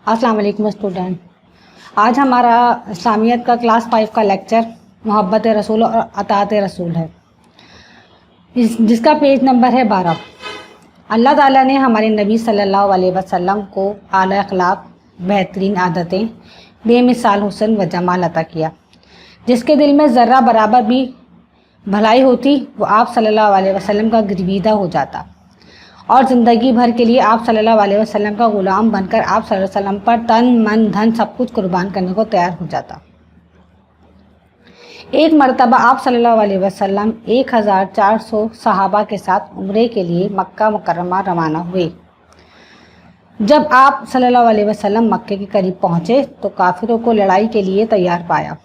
अस्सलाम वालेकुम स्टूडेंट। आज हमारा इस्लामियत का क्लास 5 का लेक्चर मोहब्बत रसूल और अताअत रसूल है, जिसका पेज नंबर है 12। अल्लाह ताला ने हमारे नबी सल्लल्लाहु अलैहि वसल्लम को आला अखलाक, बेहतरीन आदतें, बेमिसाल हुस्न व जमाल अता किया। जिसके दिल में ज़र्रा बराबर भी भलाई होती वो आप सल्लल्लाहु अलैहि वसल्लम का गिरवीदा हो जाता और ज़िंदगी भर के लिए आप सल्लल्लाहु अलैहि वसल्लम का ग़ुलाम बनकर आप सल्लल्लाहु अलैहि वसल्लम पर तन मन धन सब कुछ कुर्बान करने को तैयार हो जाता। एक मरतबा आप सल्लल्लाहु अलैहि वसल्लम 1400 सहाबा के साथ उम्रे के लिए मक्का मुकर्रमा रवाना हुए। जब आप सल्लल्लाहु अलैहि वसल्लम मक्के के करीब पहुँचे तो काफिरों को लड़ाई के लिए तैयार पाया।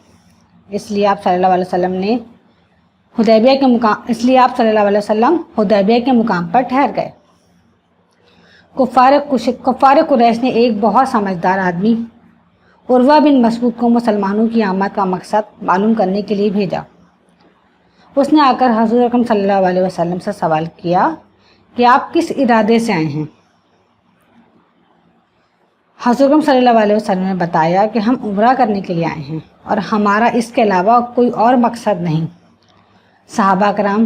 इसलिए आप सल्लल्लाहु अलैहि वसल्लम हुदैबिया के मुकाम पर ठहर गए। कुफ़ार कुरैश ने एक बहुत समझदार आदमी उर्वा बिन मसूद को मुसलमानों की आमद का मकसद मालूम करने के लिए भेजा। उसने आकर हज़रत अकरम सल्लल्लाहु अलैहि वसल्लम से सवाल किया कि आप किस इरादे से आए हैं। हज़रत अकरम सल्लल्लाहु अलैहि वसल्लम ने बताया कि हम उम्रा करने के लिए आए हैं और हमारा इसके अलावा कोई और मकसद नहीं। सहाबा कराम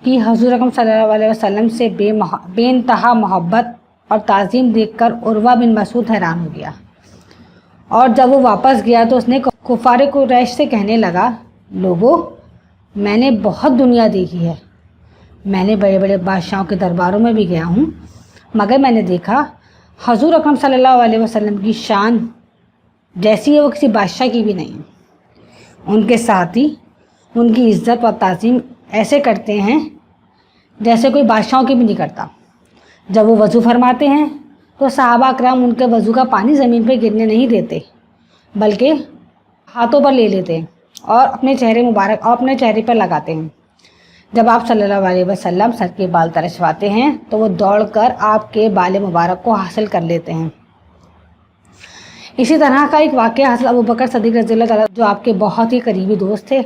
की हज़रत अकरम सल्लल्लाहु अलैहि वसल्लम से बेइंतहा मोहब्बत और ताज़ीम देखकर उर्वा बिन मसूद हैरान हो गया और जब वो वापस गया तो उसने कुफ़ार कुरैश से कहने लगा, लोगों, मैंने बहुत दुनिया देखी है, मैंने बड़े बड़े बादशाहों के दरबारों में भी गया हूँ, मगर मैंने देखा हज़रत अकरम सल्लल्लाहु अलैहि वसल्लम की शान जैसी है वो किसी बादशाह की भी नहीं है। उनके साथ ही उनकी इज़्ज़त व ताज़ीम ऐसे करते हैं जैसे कोई बादशाहों की भी नहीं करता। जब वो वज़ू फरमाते हैं तो सहाबा अकराम उनके वज़ू का पानी ज़मीन पर गिरने नहीं देते, बल्कि हाथों पर ले लेते हैं और अपने चेहरे पर लगाते हैं। जब आप सल्लल्लाहु अलैहि वसल्लम सर के बाल तरछवाते हैं तो वो दौड़कर आपके बाल मुबारक को हासिल कर लेते हैं। इसी तरह का एक वाक़या हज़रत अबू बकर सदीक़ रज़ियल्लाहु ताला जो आपके बहुत ही करीबी दोस्त थे।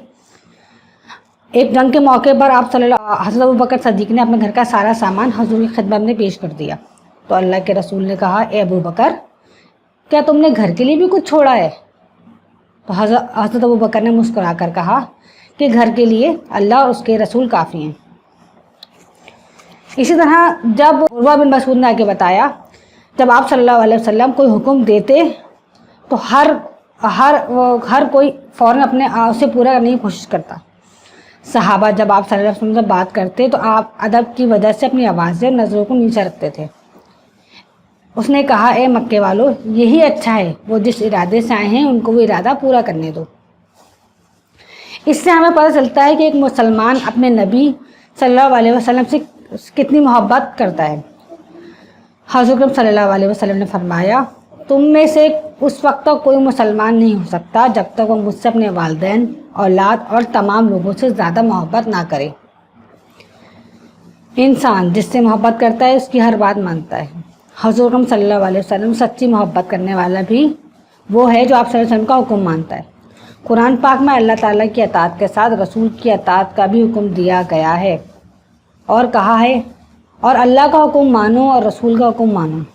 एक जंग के मौके पर हज़रत अबू बकर सदीक़ ने अपने घर का सारा सामान हुज़ूर की खिदमत में पेश कर दिया। तो अल्लाह के रसूल ने कहा, ए अबू बकर, क्या तुमने घर के लिए भी कुछ छोड़ा है? तो हज़रत अबू बकर ने मुस्कुरा कर कहा कि घर के लिए अल्लाह और उसके रसूल काफ़ी हैं। इसी तरह जब उर्वा बिन मसूद ने आके बताया, जब आप सल्लल्लाहु अलैहि वसल्लम कोई हुक्म देते तो हर कोई फ़ौरन अपने उसे पूरा करने की कोशिश करता। सहाबा जब आप सल्लल्लाहु अलैहि वसल्लम से बात करते तो आप अदब की वजह से अपनी आवाज़ें और नज़रों को नीचे रखते थे। उसने कहा, ए मक्के वालों, यही अच्छा है, वो जिस इरादे से आए हैं उनको वो इरादा पूरा करने दो। इससे हमें पता चलता है कि एक मुसलमान अपने नबी सल्लल्लाहु अलैहि वसल्लम से कितनी मोहब्बत करता है। हज़रत सल्लल्लाहु अलैहि वसल्लम ने फरमाया, तुम में से उस वक्त तक कोई मुसलमान नहीं हो सकता जब तक वो मुझसे अपने वालिदैन, औलाद और तमाम लोगों से ज़्यादा मोहब्बत ना करे। इंसान जिससे मोहब्बत करता है उसकी हर बात मानता है। हज़रत सल्लल्लाहु अलैहि वसल्लम सच्ची मोहब्बत करने वाला भी वो है जो आप सल्लल्लाहु अलैहि वसल्लम का हुक्म मानता है। कुरान पाक में अल्लाह ताला की अताअत के साथ रसूल की अताअत का भी हुक्म दिया गया है और कहा है, और अल्लाह का हुक्म मानो और रसूल का हुक्म मानो।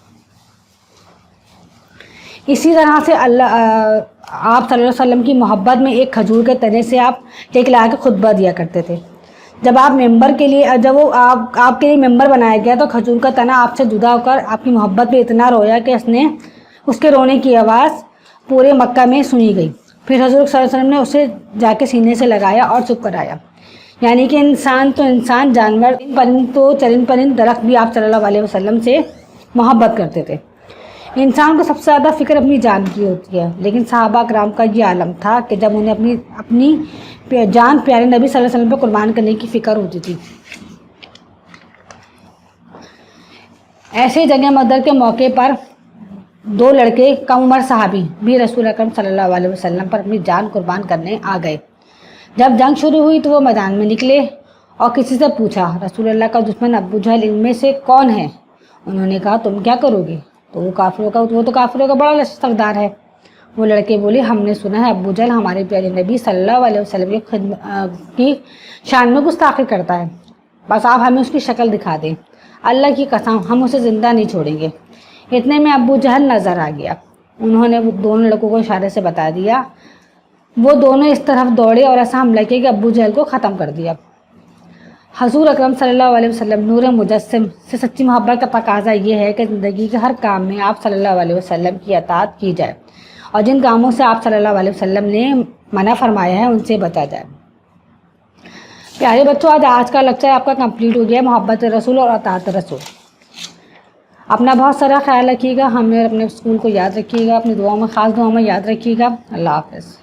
इसी तरह से आप सल्लल्लाहु अलैहि वसल्लम की मोहब्बत में एक खजूर के तने से आप टेकला के खुतबा दिया करते थे। जब वो आपके लिए मेंबर बनाया गया तो खजूर का तना आपसे जुदा होकर आपकी मोहब्बत पे इतना रोया कि उसके रोने की आवाज़ पूरे मक्का में सुनी गई। फिर हज़रत सल्लल्लाहु अलैहि वसल्लम ने उसे जाके सीने से लगाया और चुप कराया। यानी कि इंसान तो इंसान, जानवर, परिंद तो चरिंद परिंद, दरख्त भी आप सल्लल्लाहु अलैहि वसल्लम से मोहब्बत करते थे। इंसान को सबसे ज़्यादा फ़िक्र अपनी जान की होती है, लेकिन सहाबा कराम का ये आलम था कि जब उन्हें अपनी जान प्यारे नबी सल्लल्लाहु अलैहि वसल्लम पर कुर्बान करने की फ़िक्र होती थी। ऐसे जंग बदर के मौके पर दो लड़के कम उम्र सहाबी भी रसूल अकरम सल्लल्लाहु अलैहि वसल्लम पर अपनी जान कुर्बान करने आ गए। जब जंग शुरू हुई तो वो मैदान में निकले और किसी से पूछा, रसूल अल्लाह का दुश्मन अबू जहल इनमें से कौन है? उन्होंने कहा, तुम क्या करोगे? तो वो तो काफिरों का बड़ा सरदार है। वो लड़के बोले, हमने सुना है अबू जहल हमारे प्यारे नबी सल्लल्लाहु अलैहि वसल्लम की शान में गुस्ताखी करता है, बस आप हमें उसकी शक्ल दिखा दें, अल्लाह की कसम हम उसे ज़िंदा नहीं छोड़ेंगे। اتنے میں ابو جہل نظر آ گیا. انہوں نے دونوں لڑکوں کو اشارے سے بتا دیا. وہ دونوں اس طرف دوڑے اور ایسا حملہ کیا کہ ابو جہل کو ختم کر دیا. حضور اکرم صلی اللہ علیہ وسلم نور مجسم سے سچی محبت کا تقاضا یہ ہے کہ زندگی کے ہر کام میں آپ صلی اللہ علیہ وسلم کی اطاعت کی جائے اور جن کاموں سے آپ صلی اللہ علیہ وسلم نے منع فرمایا ہے ان سے بچا جائے. پیارے بچوں، آج کا لیکچر آپ کا کمپلیٹ ہو گیا. محبت رسول اور اطاعت رسول. اپنا بہت سارا خیال رکھیے گا. ہمیں اپنے اسکول کو یاد رکھیے گا. اپنی دعاؤں میں، خاص دعاؤں میں یاد رکھیے گا. اللہ حافظ.